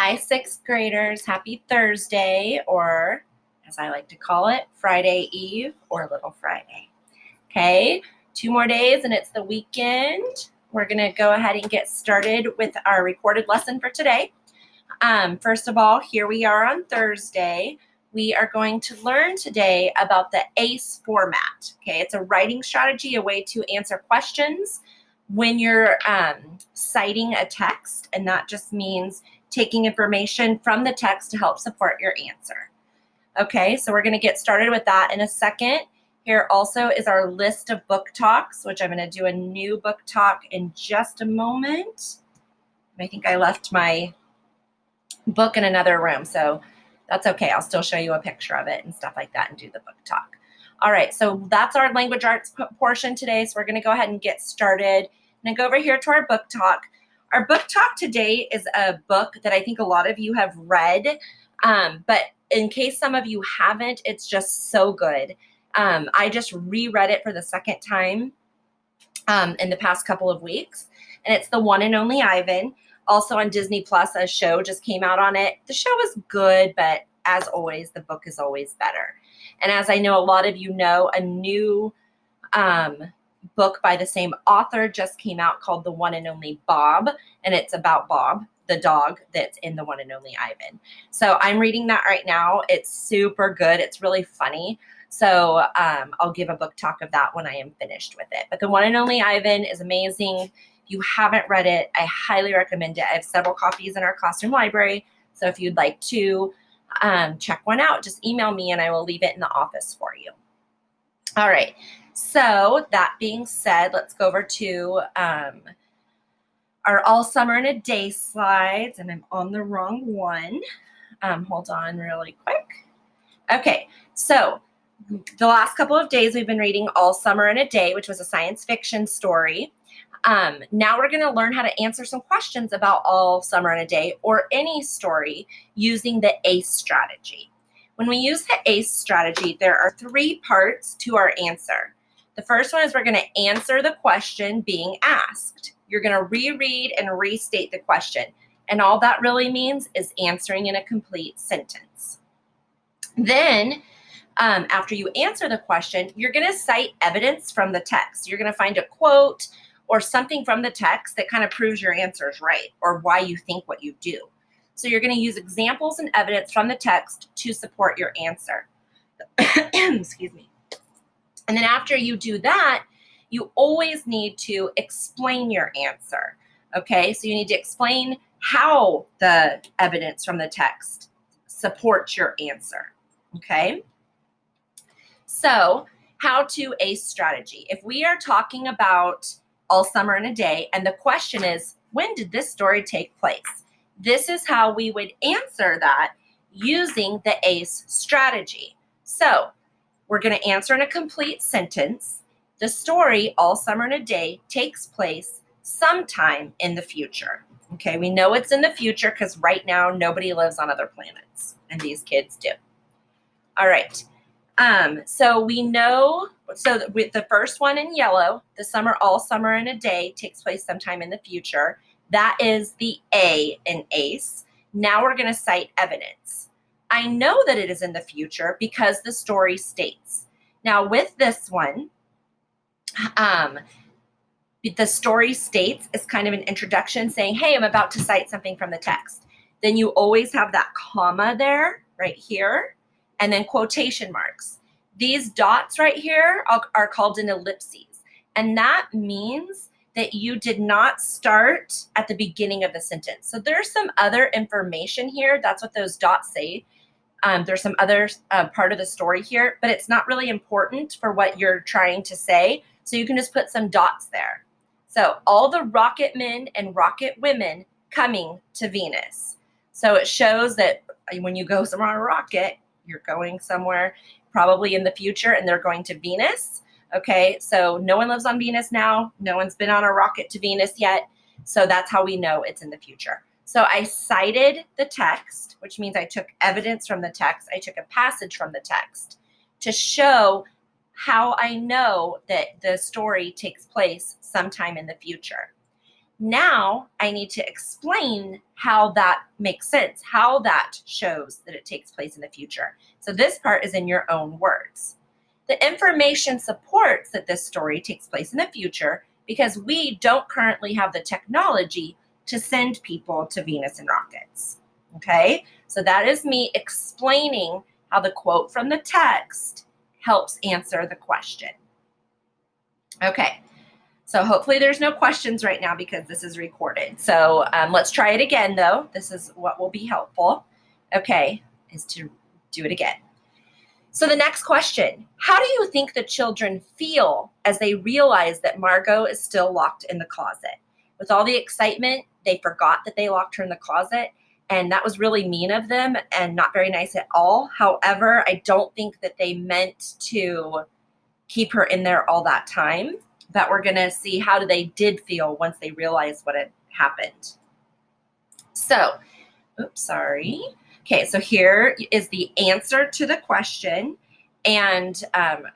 Hi, sixth graders. Happy Thursday, or as I like to call it, Friday Eve or Little Friday. Okay, 2 more days and it's the weekend. We're going to go ahead and get started with our recorded lesson for today. First of all, here we are on Thursday. We are going to learn today about the ACE format. Okay, it's a writing strategy, a way to answer questions when you're citing a text, and that just means taking information from the text to help support your answer. Okay, so we're going to get started with that in a second. Here also is our list of book talks, which I'm going to do a new book talk in just a moment. I think I left my book in another room, so that's okay. I'll still show you a picture of it and stuff like that and do the book talk. All right, so that's our language arts portion today, so we're going to go ahead and get started. And go over here to our book talk. Our book talk today is a book that I think a lot of you have read, but in case some of you haven't, it's just so good. I just reread it for the second time in the past couple of weeks, and it's The One and Only Ivan. Also on Disney Plus, a show just came out on it. The show is good, but as always, the book is always better. And as I know a lot of you know, a new book by the same author just came out called The One and Only Bob, and it's about Bob, the dog that's in The One and Only Ivan. So I'm reading that right now. It's super good. It's really funny. So I'll give a book talk of that when I am finished with it. But The One and Only Ivan is amazing. If you haven't read it, I highly recommend it. I have several copies in our classroom library. So if you'd like to check one out, just email me and I will leave it in the office for you. All right. So that being said, let's go over to our All Summer in a Day slides, and I'm on the wrong one. Hold on really quick. Okay, so the last couple of days we've been reading All Summer in a Day, which was a science fiction story. Now we're going to learn how to answer some questions about All Summer in a Day or any story using the ACE strategy. When we use the ACE strategy, there are 3 parts to our answer. The first one is we're going to answer the question being asked. You're going to reread and restate the question. And all that really means is answering in a complete sentence. Then, after you answer the question, you're going to cite evidence from the text. You're going to find a quote or something from the text that kind of proves your answer is right or why you think what you do. So you're going to use examples and evidence from the text to support your answer. Excuse me. And then after you do that, you always need to explain your answer. Okay, so you need to explain how the evidence from the text supports your answer. Okay, so how to ACE strategy. If we are talking about All Summer in a Day and the question is, when did this story take place? This is how we would answer that using the ACE strategy. So we're going to answer in a complete sentence. The story, All Summer in a Day, takes place sometime in the future. Okay, we know it's in the future because right now nobody lives on other planets, and these kids do. All right, so we know, so with the first one in yellow, All Summer in a Day takes place sometime in the future. That is the A in ACE. Now we're going to cite evidence. I know that it is in the future because the story states. Now with this one, the story states is kind of an introduction saying, hey, I'm about to cite something from the text. Then you always have that comma there, right here, and then quotation marks. These dots right here are called an ellipses, and that means that you did not start at the beginning of the sentence. So there's some other information here. That's what those dots say. There's some other part of the story here, but it's not really important for what you're trying to say. So you can just put some dots there. So all the rocket men and rocket women coming to Venus. So it shows that when you go somewhere on a rocket, you're going somewhere probably in the future and they're going to Venus. Okay, so no one lives on Venus now. No one's been on a rocket to Venus yet. So that's how we know it's in the future. So I cited the text, which means I took evidence from the text. I took a passage from the text to show how I know that the story takes place sometime in the future. Now I need to explain how that makes sense, how that shows that it takes place in the future. So this part is in your own words. The information supports that this story takes place in the future because we don't currently have the technology to send people to Venus in rockets. Okay, so that is me explaining how the quote from the text helps answer the question. Okay, so hopefully there's no questions right now because this is recorded. So let's try it again though. This is what will be helpful. Okay, is to do it again. So the next question, how do you think the children feel as they realize that Margot is still locked in the closet? With all the excitement, they forgot that they locked her in the closet, and that was really mean of them and not very nice at all. However, I don't think that they meant to keep her in there all that time, but we're gonna see how they did feel once they realized what had happened. So, oops, sorry. Okay, so here is the answer to the question. And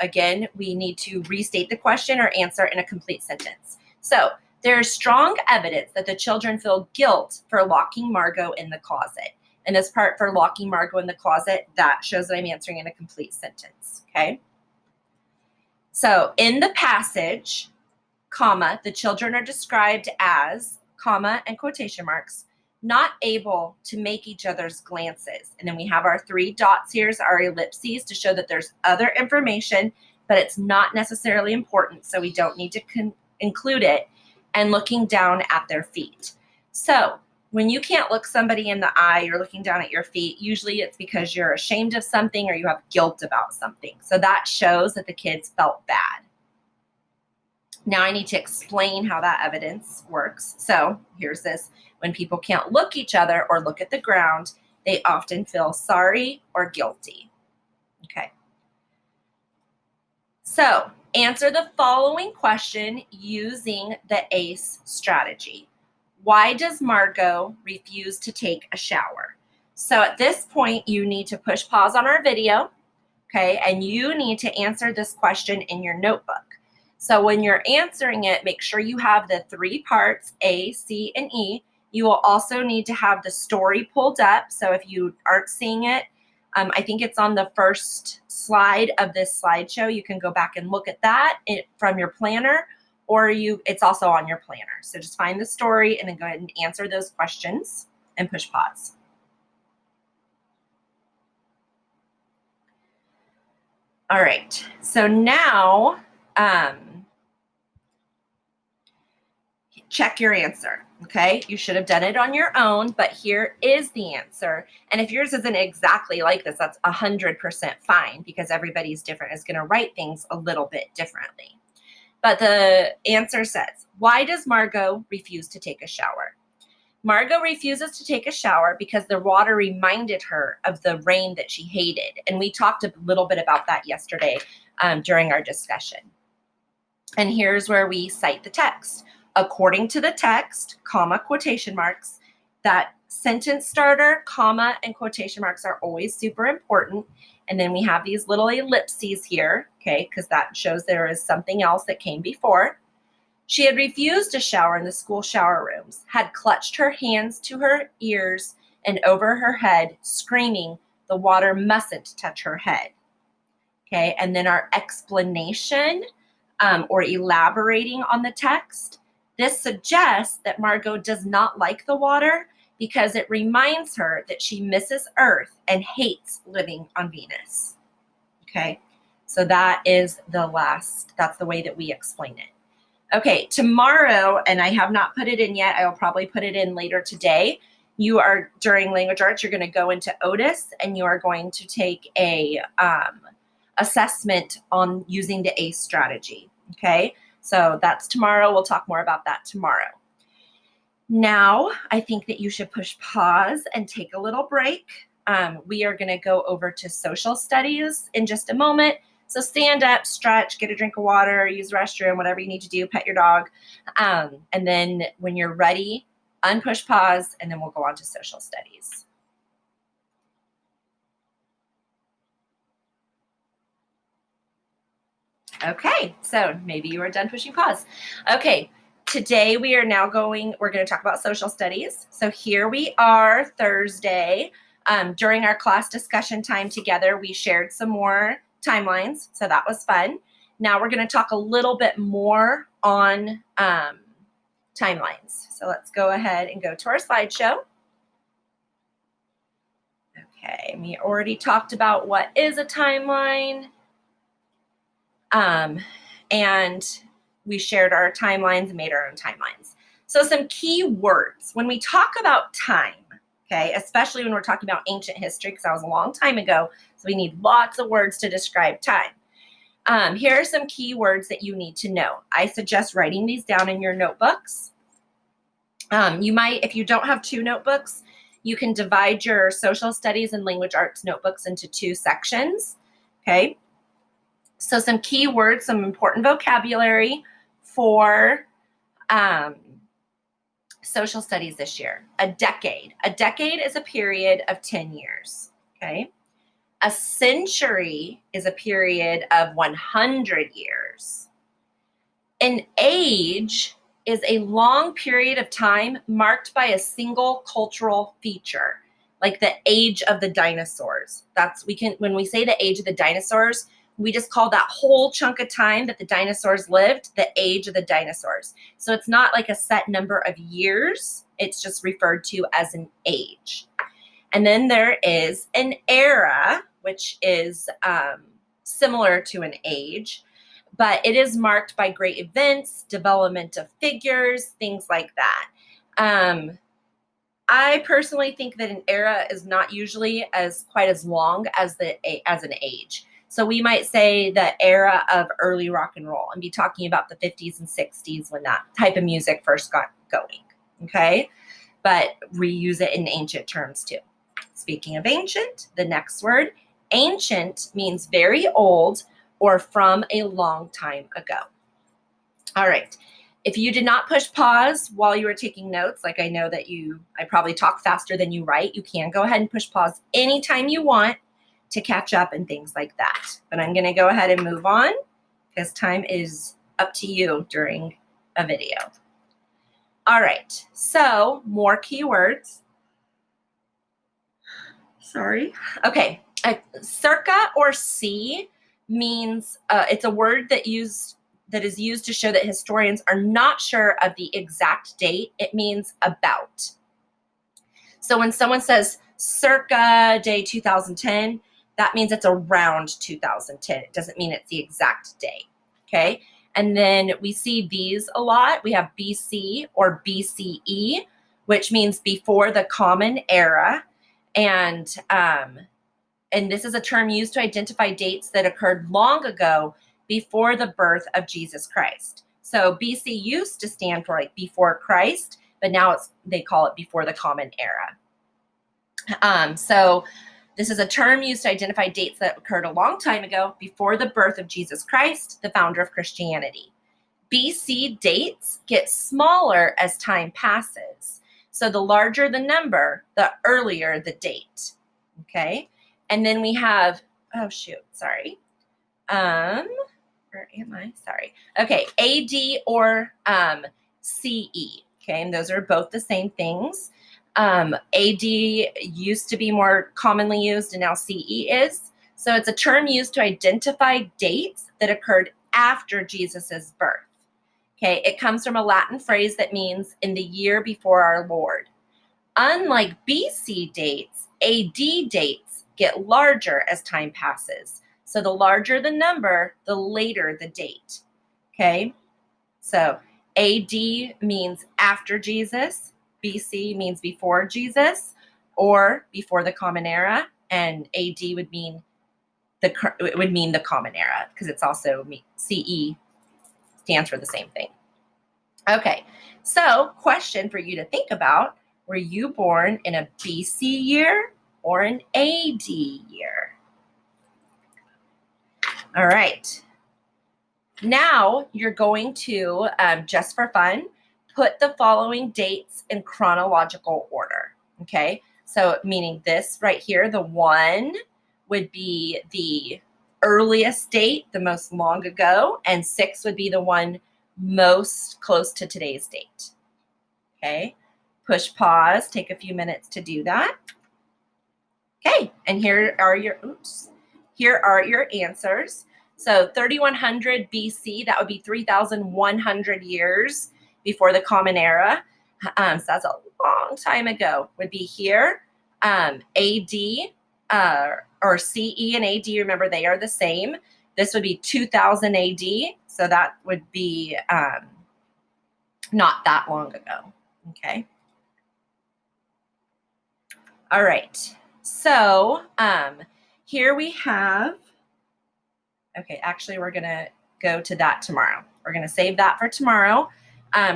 again, we need to restate the question or answer in a complete sentence. So there is strong evidence that the children feel guilt for locking Margot in the closet. And this part for locking Margot in the closet, that shows that I'm answering in a complete sentence, okay? So in the passage, comma, the children are described as, comma, and quotation marks, not able to make each other's glances. And then we have our 3 dots here as our ellipses to show that there's other information, but it's not necessarily important, so we don't need to include it, and looking down at their feet. So when you can't look somebody in the eye, you're looking down at your feet, usually it's because you're ashamed of something or you have guilt about something. So that shows that the kids felt bad. Now I need to explain how that evidence works. So here's this. When people can't look each other or look at the ground, they often feel sorry or guilty. Okay. So answer the following question using the ACE strategy. Why does Margot refuse to take a shower? So at this point, you need to push pause on our video, okay? And you need to answer this question in your notebook. So when you're answering it, make sure you have the 3 parts, A, C, and E. You will also need to have the story pulled up. So if you aren't seeing it, I think it's on the first slide of this slideshow. You can go back and look at that from your planner, or it's also on your planner. So just find the story and then go ahead and answer those questions and push pause. All right, so now, check your answer, okay? You should have done it on your own, but here is the answer. And if yours isn't exactly like this, that's 100% fine because everybody's different, is gonna write things a little bit differently. But the answer says, why does Margot refuse to take a shower? Margot refuses to take a shower because the water reminded her of the rain that she hated. And we talked a little bit about that yesterday during our discussion. And here's where we cite the text. According to the text, comma, quotation marks, that sentence starter, comma, and quotation marks are always super important. And then we have these little ellipses here, okay, because that shows there is something else that came before. She had refused to shower in the school shower rooms, had clutched her hands to her ears and over her head, screaming, the water mustn't touch her head. Okay, and then our explanation or elaborating on the text. This suggests that Margot does not like the water because it reminds her that she misses Earth and hates living on Venus. Okay, so that is that's the way that we explain it. Okay, tomorrow, and I have not put it in yet, I will probably put it in later today. You are, during language arts, you're going to go into Otis and you are going to take a assessment on using the ACE strategy. Okay, so that's tomorrow. We'll talk more about that tomorrow. Now, I think that you should push pause and take a little break. We are going to go over to social studies in just a moment. So stand up, stretch, get a drink of water, use the restroom, whatever you need to do, pet your dog. And then when you're ready, unpush pause, and then we'll go on to social studies. Okay, so maybe you are done pushing pause. Okay, today we're going to talk about social studies. So here we are Thursday. During our class discussion time together, we shared some more timelines. So that was fun. Now we're going to talk a little bit more on timelines. So let's go ahead and go to our slideshow. Okay, we already talked about what is a timeline. And we shared our timelines and made our own timelines. So some key words. When we talk about time, okay, especially when we're talking about ancient history, because that was a long time ago, so we need lots of words to describe time. Here are some key words that you need to know. I suggest writing these down in your notebooks. You might, if you don't have two notebooks, you can divide your social studies and language arts notebooks into two sections, okay? So some key words, some important vocabulary for social studies this year. A decade. A decade is a period of 10 years, okay? A century is a period of 100 years. An age is a long period of time marked by a single cultural feature, like the age of the dinosaurs. When we say the age of the dinosaurs, we just call that whole chunk of time that the dinosaurs lived the age of the dinosaurs. So it's not like a set number of years. It's just referred to as an age. And then there is an era, which is similar to an age, but it is marked by great events, development of figures, things like that. I personally think that an era is not usually quite as long as an age. So we might say the era of early rock and roll and be talking about the 50s and 60s when that type of music first got going, okay? But reuse it in ancient terms too. Speaking of ancient, the next word, ancient, means very old or from a long time ago. All right. If you did not push pause while you were taking notes, like I know that I probably talk faster than you write, you can go ahead and push pause anytime you want to catch up and things like that. But I'm going to go ahead and move on because time is up to you during a video. All right, so more keywords. Sorry. Okay, circa or C means it's a word that is used to show that historians are not sure of the exact date. It means about. So when someone says circa day 2010, that means it's around 2010. It doesn't mean it's the exact day, okay? And then we see these a lot. We have BC or BCE, which means before the Common Era. And this is a term used to identify dates that occurred long ago before the birth of Jesus Christ. So BC used to stand for like before Christ, but now they call it before the Common Era. So this is a term used to identify dates that occurred a long time ago before the birth of Jesus Christ, the founder of Christianity. BC dates get smaller as time passes. So the larger the number, the earlier the date. Okay. And then we have, where am I? Sorry. Okay. AD or CE. Okay. And those are both the same things. AD used to be more commonly used and now CE is. So it's a term used to identify dates that occurred after Jesus's birth. Okay, it comes from a Latin phrase that means in the year before our Lord. Unlike BC dates, AD dates get larger as time passes. So the larger the number, the later the date. Okay, so AD means after Jesus. BC means before Jesus or before the Common Era, and AD would mean the Common Era because it's also CE stands for the same thing. Okay, so question for you to think about: were you born in a BC year or an AD year? All right. Now you're going to just for fun put the following dates in chronological order, okay? So meaning this right here, the 1 would be the earliest date, the most long ago, and 6 would be the one most close to today's date. Okay, push pause, take a few minutes to do that. Okay, and here are your answers. So 3100 BC, that would be 3,100 years before the Common Era. So that's a long time ago, would be here. AD, or CE and AD, remember they are the same. This would be 2000 AD, so that would be not that long ago, okay? All right, so here we have, okay, actually we're gonna go to that tomorrow. We're gonna save that for tomorrow.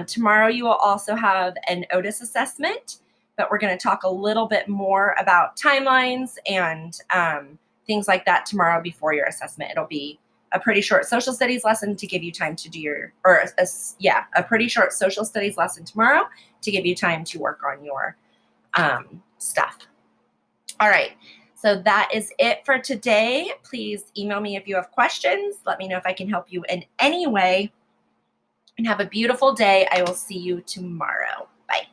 Tomorrow you will also have an Otis assessment, but we're gonna talk a little bit more about timelines and things like that tomorrow before your assessment. It'll be a pretty short social studies lesson to give you time to do your, a pretty short social studies lesson tomorrow to give you time to work on your stuff. All right, so that is it for today. Please email me if you have questions. Let me know if I can help you in any way. And have a beautiful day. I will see you tomorrow. Bye.